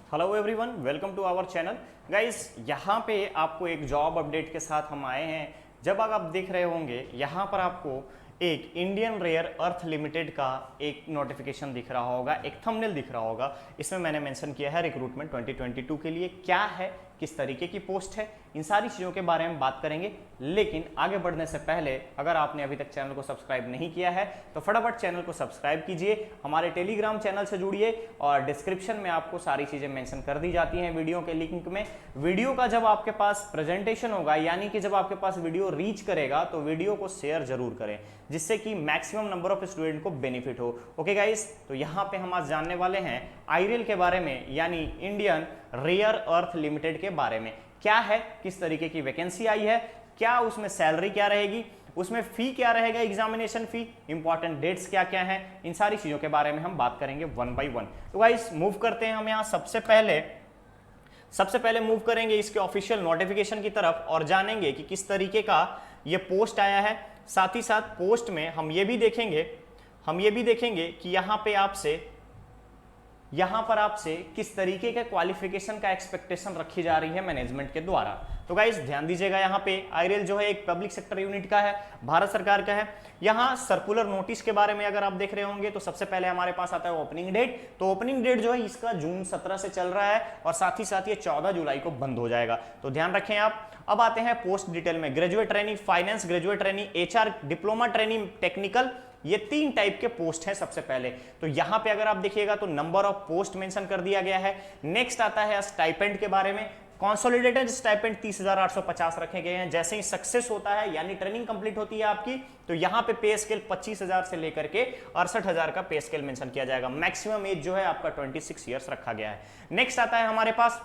Hello everyone, welcome to our channel. Guys, यहाँ पे आपको एक जॉब अपडेट के साथ हम आए हैं। जब आप देख रहे होंगे यहाँ पर आपको एक इंडियन रेयर अर्थ लिमिटेड का एक नोटिफिकेशन दिख रहा होगा, एक थंबनेल दिख रहा होगा। इसमें मैंने मेंशन किया है रिक्रूटमेंट 2022 के लिए क्या है, किस तरीके की पोस्ट है, इन सारी चीज़ों के बारे में बात करेंगे। लेकिन आगे बढ़ने से पहले अगर आपने अभी तक चैनल को सब्सक्राइब नहीं किया है तो फटाफट चैनल को सब्सक्राइब कीजिए, हमारे टेलीग्राम चैनल से जुड़िए और डिस्क्रिप्शन में आपको सारी चीज़ें मेंशन कर दी जाती हैं वीडियो के लिंक में। वीडियो का जब आपके पास प्रेजेंटेशन होगा, यानी कि जब आपके पास वीडियो रीच करेगा तो वीडियो को शेयर जरूर करें, जिससे कि मैक्सिमम नंबर ऑफ स्टूडेंट को बेनिफिट हो। ओके गाइस, तो यहाँ पे हम आज जानने वाले हैं आईरेल के बारे में, यानी इंडियन रेयर अर्थ लिमिटेड के बारे में। क्या है, किस तरीके की वैकेंसी आई है, क्या उसमें सैलरी क्या रहेगी, उसमें फी क्या रहेगा, एग्जामिनेशन फी, इंपॉर्टेंट डेट्स क्या क्या हैं, इन सारी चीजों के बारे में हम बात करेंगे वन बाय वन। तो गाइस मूव करते हैं हम यहाँ सबसे पहले मूव करेंगे इसके ऑफिशियल नोटिफिकेशन की तरफ और जानेंगे कि किस तरीके का ये पोस्ट आया है। साथ ही साथ पोस्ट में हम ये भी देखेंगे कि यहाँ पर आपसे किस तरीके के क्वालिफिकेशन का एक्सपेक्टेशन रखी जा रही है मैनेजमेंट के द्वारा। तो गाइस ध्यान दीजिएगा, यहाँ पे आईरेल जो है एक पब्लिक सेक्टर यूनिट का है, भारत सरकार का है। यहाँ सर्कुलर नोटिस के बारे में अगर आप देख रहे होंगे तो सबसे पहले हमारे पास आता है ओपनिंग डेट। तो ओपनिंग डेट जो है इसका जून 17 से चल रहा है और साथ ही साथ ये 14 जुलाई को बंद हो जाएगा, तो ध्यान रखें आप। अब आते हैं पोस्ट डिटेल में। Graduate training finance, graduate training HR, diploma training technical, ये 3 टाइप के पोस्ट हैं सबसे पहले। तो यहां पे अगर आप देखिएगा तो नंबर ऑफ पोस्ट मेंशन कर दिया गया है। नेक्स्ट आता है स्टाइपेंड के बारे में। कंसोलिडेटेड स्टाइपेंड 30,850 रखे गए हैं। जैसे ही सक्सेस होता है, यानी ट्रेनिंग कंप्लीट होती है आपकी, तो यहां पे पे स्केल 25,000 से लेकर के 68,000 का पे स्केल मेंशन किया जाएगा। मैक्सिमम एज जो है आपका 26 ईयर्स रखा गया है। नेक्स्ट आता है हमारे पास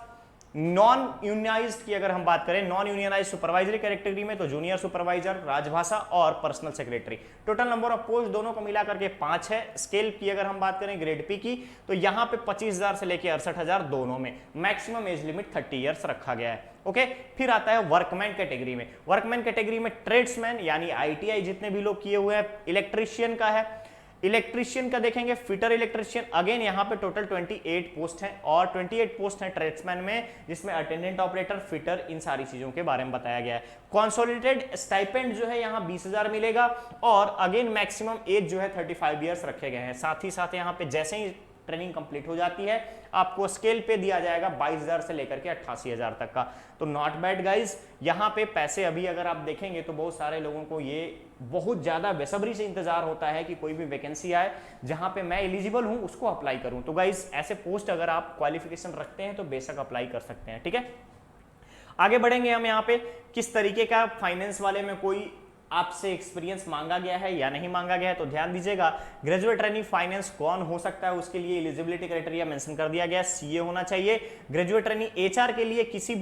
नॉन यूनियनाइज्ड की अगर हम बात करें, नॉन यूनियनाइज्ड सुपरवाइजरी कैटेगरी में तो जूनियर सुपरवाइजर, राजभाषा और personal secretary. Total number of post दोनों को मिलाकर के 5 है। स्केल की अगर हम बात करें ग्रेड पी की, तो यहां पे 25,000 से लेकर 68,000 दोनों में। मैक्सिमम एज लिमिट 30 ईयर्स रखा गया है। ओके, फिर आता है वर्कमैन कैटेगरी में। वर्कमैन कैटेगरी में ट्रेड्समैन यानी आईटीआई जितने भी लोग किए हुए हैं, इलेक्ट्रीशियन का है, इलेक्ट्रीशियन का देखेंगे, फिटर इलेक्ट्रीशियन। अगेन यहाँ पे टोटल 28 पोस्ट हैं और 28 पोस्ट हैं ट्रेड्समैन में, जिसमें अटेंडेंट ऑपरेटर, फिटर, इन सारी चीजों के बारे में बताया गया है। कंसोलिडेटेड स्टाइपेंड जो है यहाँ 20,000 मिलेगा और अगेन मैक्सिमम एज जो है 35 ईयर्स रखे गए हैं। साथ ही साथ यहाँ पे जैसे ही ट्रेनिंग कंप्लीट हो जाती है आपको स्केल पे दिया जाएगा 22,000 से लेकर के 88,000 तक का। तो नॉट बैड गाइज। यहाँ पे पैसे अभी अगर आप देखेंगे तो बहुत सारे लोगों को ये बहुत ज्यादा बेसब्री से इंतजार होता है कि कोई भी वैकेंसी आए जहां पे मैं एलिजिबल हूं उसको अप्लाई करूं। तो गाइज ऐसे पोस्ट अगर आप क्वालिफिकेशन रखते हैं तो बेशक अप्लाई कर सकते हैं, ठीक है। आगे बढ़ेंगे हम यहाँ पे किस तरीके का फाइनेंस वाले में कोई आपसे एक्सपीरियंस मांगा गया है या नहीं मांगा गया है। तो ध्यान दीजिएगा, ग्रेजुएट ट्रेनिंग फाइनेंस कौन हो सकता है उसके लिए एलिजिबिलिटी क्राइटेरिया मेंशन कर दिया गया है, सीए होना चाहिए। ग्रेजुएट ट्रेनिंग एचआर के लिए किसी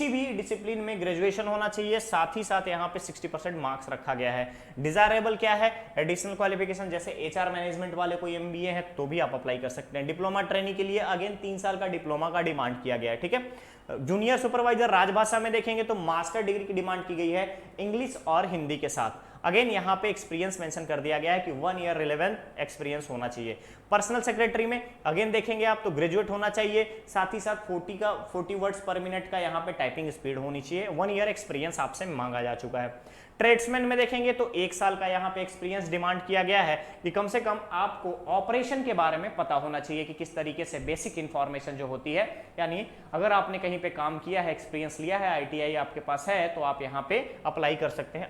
भी डिसिप्लिन में ग्रेजुएशन होना चाहिए। साथ ही साथ यहाँ पे 60% मार्क्स रखा गया है। डिजायरेबल क्या है, एडिशनल क्वालिफिकेशन, जैसे एचआर मैनेजमेंट वाले कोई एमबीए है तो भी आप अप्लाई कर सकते हैं। डिप्लोमा ट्रेनिंग के लिए अगेन 3 साल का डिप्लोमा का डिमांड किया गया है, ठीक है। जूनियर सुपरवाइजर राजभाषा में देखेंगे तो मास्टर डिग्री की डिमांड की गई है इंग्लिश और हिंदी के साथ। अगेन यहाँ पे एक्सपीरियंस मेंशन कर दिया गया है कि 1 ईयर रिलेवेंट एक्सपीरियंस होना चाहिए। पर्सनल सेक्रेटरी में अगेन देखेंगे आप तो ग्रेजुएट होना चाहिए, साथ ही साथ 40 वर्ड्स पर मिनट का यहाँ पे टाइपिंग स्पीड होनी चाहिए। 1 ईयर एक्सपीरियंस आपसे मांगा जा चुका है। ट्रेड्समैन में देखेंगे तो 1 साल का यहाँ पे एक्सपीरियंस डिमांड किया गया है कि कम से कम आपको ऑपरेशन के बारे में पता होना चाहिए कि किस तरीके से बेसिक इंफॉर्मेशन जो होती है, यानी अगर आपने कहीं पे काम किया है, एक्सपीरियंस लिया है, आईटीआई आपके पास है तो आप यहाँ पे अप्लाई कर सकते हैं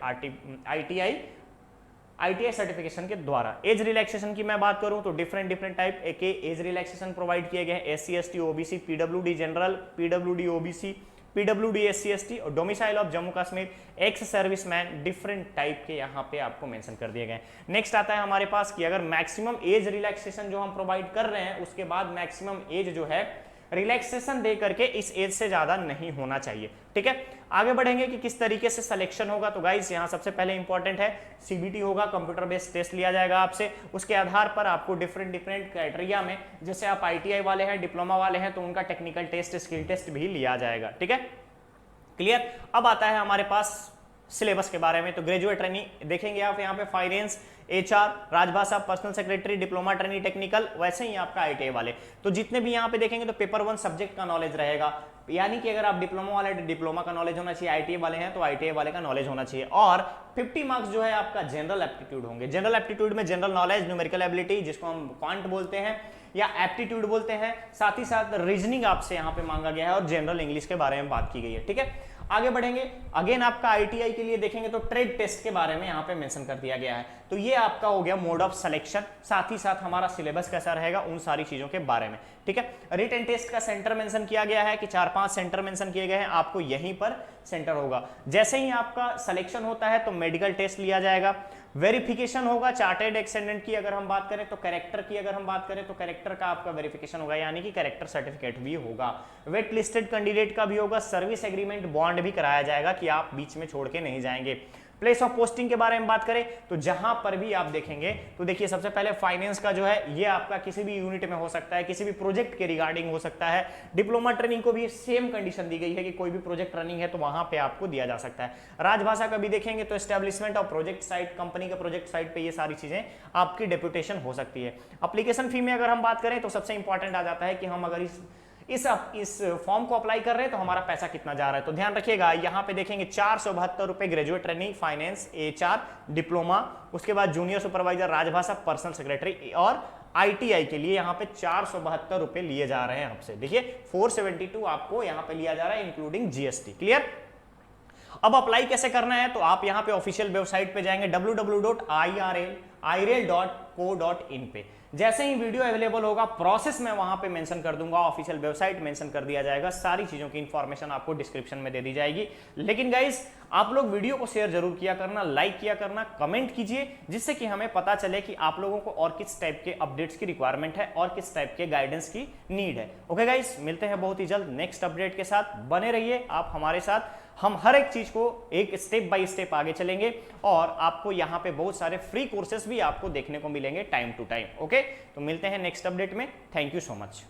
आईटीआई सर्टिफिकेशन के द्वारा। एज रिलैक्सेशन की मैं बात करूं तो डिफरेंट टाइप के एज रिलैक्सेशन प्रोवाइड किए गए हैं। SC ST OBC, PWD general, PWD OBC, PWD SC ST और domicile of Jammu Kashmir, ex serviceman, different type के यहाँ पे आपको मेंशन कर दिए गए। नेक्स्ट आता है हमारे पास कि अगर मैक्सिमम एज रिलैक्सेशन जो हम प्रोवाइड कर रहे हैं उसके बाद मैक्सिमम एज जो है रिलैक्सेशन दे करके इस एज से ज्यादा नहीं होना चाहिए, ठीक है। आगे बढ़ेंगे कि किस तरीके से सिलेक्शन होगा। तो गाइस यहाँ सबसे पहले इंपॉर्टेंट है सीबीटी होगा, कंप्यूटर बेस्ड टेस्ट लिया जाएगा आपसे। उसके आधार पर आपको डिफरेंट क्राइटेरिया में, जैसे आप आईटीआई वाले हैं, डिप्लोमा वाले हैं तो उनका टेक्निकल टेस्ट, स्किल टेस्ट भी लिया जाएगा, ठीक है। क्लियर। अब आता है हमारे पास सिलेबस के बारे में। तो ग्रेजुएट ट्रेनिंग देखेंगे आप यहाँ पे फाइनेंस, HR, राजभाषा, personal secretary, diploma training technical, वैसे ही आपका ITI वाले। तो जितने भी यहाँ पे देखेंगे तो पेपर 1 सब्जेक्ट का नॉलेज रहेगा, यानी कि अगर आप डिप्लोमा वाले डिप्लोमा का नॉलेज होना चाहिए, ITI वाले हैं तो ITI वाले का नॉलेज होना चाहिए। और 50 मार्क्स जो है आपका जनरल एप्टीट्यूड होंगे। जनरल एप्टीट्यूड में जनरल नॉलेज, न्यूमेरिकल एबिलिटी जिसको हम क्वांट बोलते हैं या एप्टीट्यूड बोलते हैं, साथ ही साथ रीजनिंग आपसे यहाँ पे मांगा गया है और जनरल इंग्लिश के बारे में बात की गई है। ठीक है, आगे बढ़ेंगे। अगेन आपका ITI के लिए देखेंगे तो ट्रेड टेस्ट के बारे में यहाँ पे मेंशन कर दिया गया है। तो ये आपका हो गया मोड ऑफ सिलेक्शन, साथ ही साथ हमारा सिलेबस कैसा रहेगा उन सारी चीजों के बारे में। ठीक है, रिटन टेस्ट का सेंटर मेंशन किया गया है कि 4-5 सेंटर मेंशन किए गए हैं, आपको यहीं पर सेंटर होगा। जैसे ही आपका सिलेक्शन होता है तो मेडिकल टेस्ट लिया जाएगा, वेरिफिकेशन होगा चार्टेड एक्सेंडेंट की अगर हम बात करें, तो कैरेक्टर की अगर हम बात करें तो कैरेक्टर का आपका वेरिफिकेशन होगा, यानी कि कैरेक्टर सर्टिफिकेट भी होगा, वेट लिस्टेड कैंडिडेट का भी होगा, सर्विस एग्रीमेंट बॉन्ड भी कराया जाएगा कि आप बीच में छोड़ के नहीं जाएंगे। प्लेस ऑफ पोस्टिंग के बारे में बात करें तो जहां पर भी आप देखेंगे तो देखिए सबसे पहले फाइनेंस का जो है ये आपका किसी भी यूनिट में हो सकता है, किसी भी प्रोजेक्ट के रिगार्डिंग हो सकता है। डिप्लोमा ट्रेनिंग को भी सेम कंडीशन दी गई है कि कोई भी प्रोजेक्ट रनिंग है तो वहां पे आपको दिया जा सकता है। राजभाषा का भी देखेंगे तो establishment of project site, company के प्रोजेक्ट साइट पे ये सारी चीजें आपकी डेप्यूटेशन हो सकती है। एप्लीकेशन फी में अगर हम बात करें तो सबसे इंपॉर्टेंट आ जाता है कि हम अगर इस फॉर्म को अप्लाई कर रहे हैं तो हमारा पैसा कितना जा रहा है। तो ध्यान रखिएगा, यहाँ पे देखेंगे 472 रुपए graduate training, finance, HR, diploma, उसके बाद जूनियर सुपरवाइजर, राजभाषा, पर्सनल सेक्रेटरी और ITI के लिए यहाँ पे 472 रुपए लिए जा रहे हैं आपसे। देखिए 472 आपको यहाँ पे लिया जा रहा है इंक्लूडिंग GST। क्लियर? अब अप्लाई कैसे करना है तो आप यहाँ पे ऑफिशियल वेबसाइट पे जाएंगे www.irl.co.in पे। जैसे ही वीडियो अवेलेबल होगा प्रोसेस में वहां पे मेंशन कर दूंगा, ऑफिशियल वेबसाइट मेंशन कर दिया जाएगा, सारी चीजों की इंफॉर्मेशन आपको डिस्क्रिप्शन में दे दी जाएगी। लेकिन गाइस आप लोग वीडियो को शेयर जरूर किया करना, लाइक किया करना, कमेंट कीजिए, जिससे कि हमें पता चले कि आप लोगों को और किस टाइप के अपडेट्स की रिक्वायरमेंट है और किस टाइप के गाइडेंस की नीड है। ओके गाइस, मिलते हैं बहुत ही जल्द नेक्स्ट अपडेट के साथ। बने रहिए आप हमारे साथ, हम हर एक चीज को एक स्टेप बाय स्टेप आगे चलेंगे और आपको यहाँ पे बहुत सारे फ्री कोर्सेस भी आपको देखने को मिलेंगे टाइम टू टाइम। ओके, तो मिलते हैं नेक्स्ट अपडेट में। Thank you so much.